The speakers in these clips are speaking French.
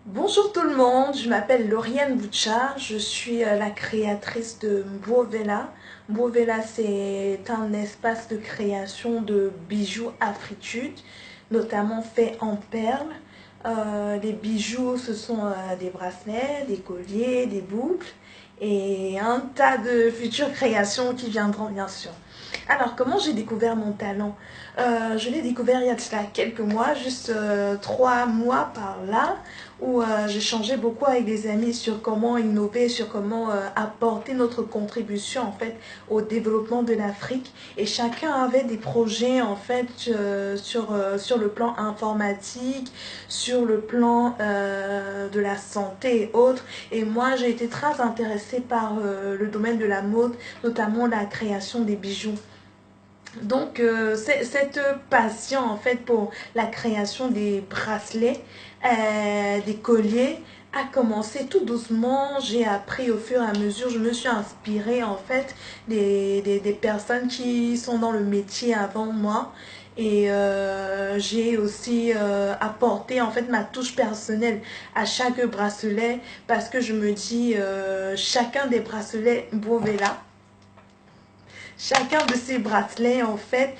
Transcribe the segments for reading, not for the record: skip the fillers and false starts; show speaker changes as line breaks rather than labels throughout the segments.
Bonjour tout le monde, je m'appelle Lauriane Bouchard, je suis la créatrice de Mbovela. Mbovela, c'est un espace de création de bijoux afritude, notamment faits en perles. Les bijoux, ce sont des bracelets, des colliers, des boucles et un tas de futures créations qui viendront bien sûr. Alors, comment j'ai découvert mon talent? Je l'ai découvert il y a de cela quelques mois, juste 3 mois par là, où j'ai changé beaucoup avec des amis sur comment innover, sur comment apporter notre contribution en fait au développement de l'Afrique. Et chacun avait des projets en fait sur le plan informatique, sur le plan de la santé et autres. Et moi, j'ai été très intéressée par le domaine de la mode, notamment la création des bijoux. Donc, cette passion en fait pour la création des bracelets, des colliers, a commencé tout doucement. J'ai appris au fur et à mesure, je me suis inspirée en fait des personnes qui sont dans le métier avant moi. Et j'ai aussi apporté en fait ma touche personnelle à chaque bracelet parce que je me dis chacun des bracelets Bovela, chacun de ces bracelets, en fait,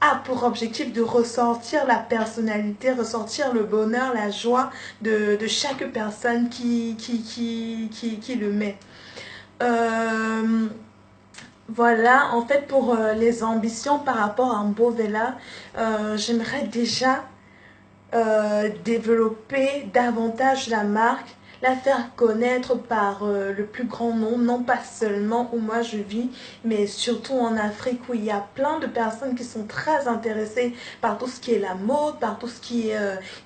a pour objectif de ressortir la personnalité, ressortir le bonheur, la joie de chaque personne qui le met. Euh, voilà, en fait, pour les ambitions par rapport à Mbovela, j'aimerais déjà développer davantage la marque, la faire connaître par le plus grand nombre, non pas seulement où moi je vis, mais surtout en Afrique où il y a plein de personnes qui sont très intéressées par tout ce qui est la mode, par tout ce qui est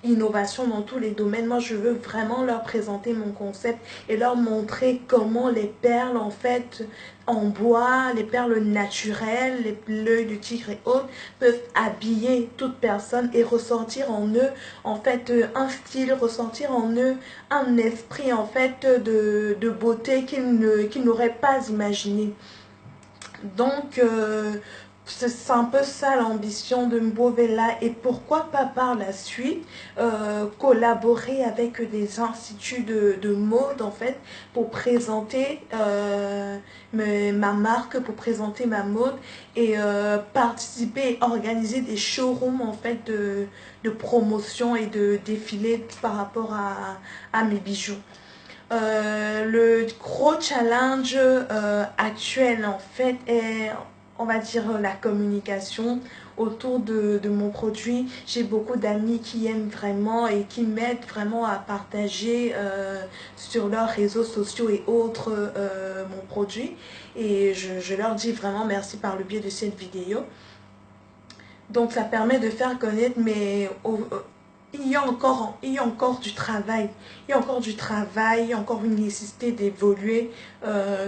innovation dans tous les domaines. Moi, je veux vraiment leur présenter mon concept et leur montrer comment les perles, en fait, en bois, les perles naturelles, l'œil du tigre et autres, peuvent habiller toute personne et ressortir en eux en fait un style, ressentir en eux un esprit en fait de beauté qu'ils n'auraient pas imaginé. Donc c'est un peu ça l'ambition de Mbovela et pourquoi pas par la suite collaborer avec des instituts de mode en fait pour présenter ma marque, pour présenter ma mode et participer, organiser des showrooms en fait de promotion et de défilés par rapport à mes bijoux. Le gros challenge actuel en fait est, on va dire, la communication autour de mon produit. J'ai beaucoup d'amis qui aiment vraiment et qui m'aident vraiment à partager sur leurs réseaux sociaux et autres mon produit. Et je leur dis vraiment merci par le biais de cette vidéo. Donc ça permet de faire connaître, mais il y a encore du travail. Il y a encore du travail, il y a encore une nécessité d'évoluer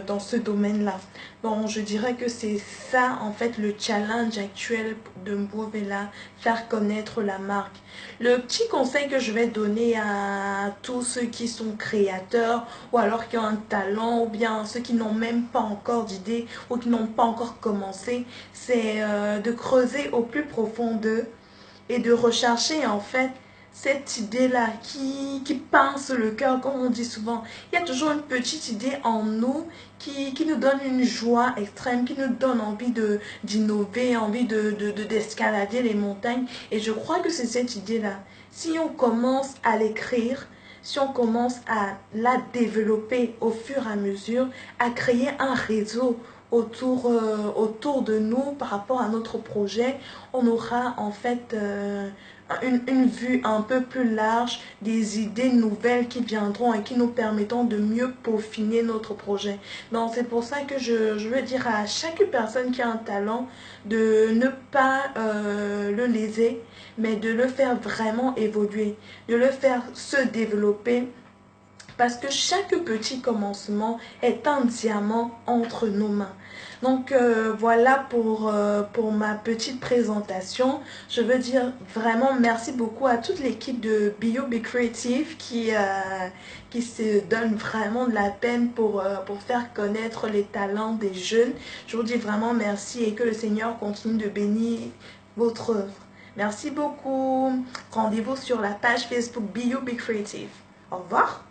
dans ce domaine-là. Bon, je dirais que c'est ça, en fait, le challenge actuel de Mbovela, faire connaître la marque. Le petit conseil que je vais donner à tous ceux qui sont créateurs ou alors qui ont un talent ou bien ceux qui n'ont même pas encore d'idée ou qui n'ont pas encore commencé, c'est de creuser au plus profond d'eux et de rechercher en fait cette idée-là qui pince le cœur, comme on dit souvent. Il y a toujours une petite idée en nous qui nous donne une joie extrême, qui nous donne envie d'innover, envie d'escalader les montagnes. Et je crois que c'est cette idée-là. Si on commence à l'écrire, si on commence à la développer au fur et à mesure, à créer un réseau autour de nous par rapport à notre projet, on aura en fait une vue un peu plus large, des idées nouvelles qui viendront et qui nous permettront de mieux peaufiner notre projet. Donc c'est pour ça que je veux dire à chaque personne qui a un talent de ne pas le léser, mais de le faire vraiment évoluer, de le faire se développer parce que chaque petit commencement est un diamant entre nos mains. Donc voilà pour ma petite présentation. Je veux dire vraiment merci beaucoup à toute l'équipe de BioB Creative qui se donne vraiment de la peine pour faire connaître les talents des jeunes. Je vous dis vraiment merci et que le Seigneur continue de bénir votre œuvre. Merci beaucoup. Rendez-vous sur la page Facebook BioB Creative. Au revoir.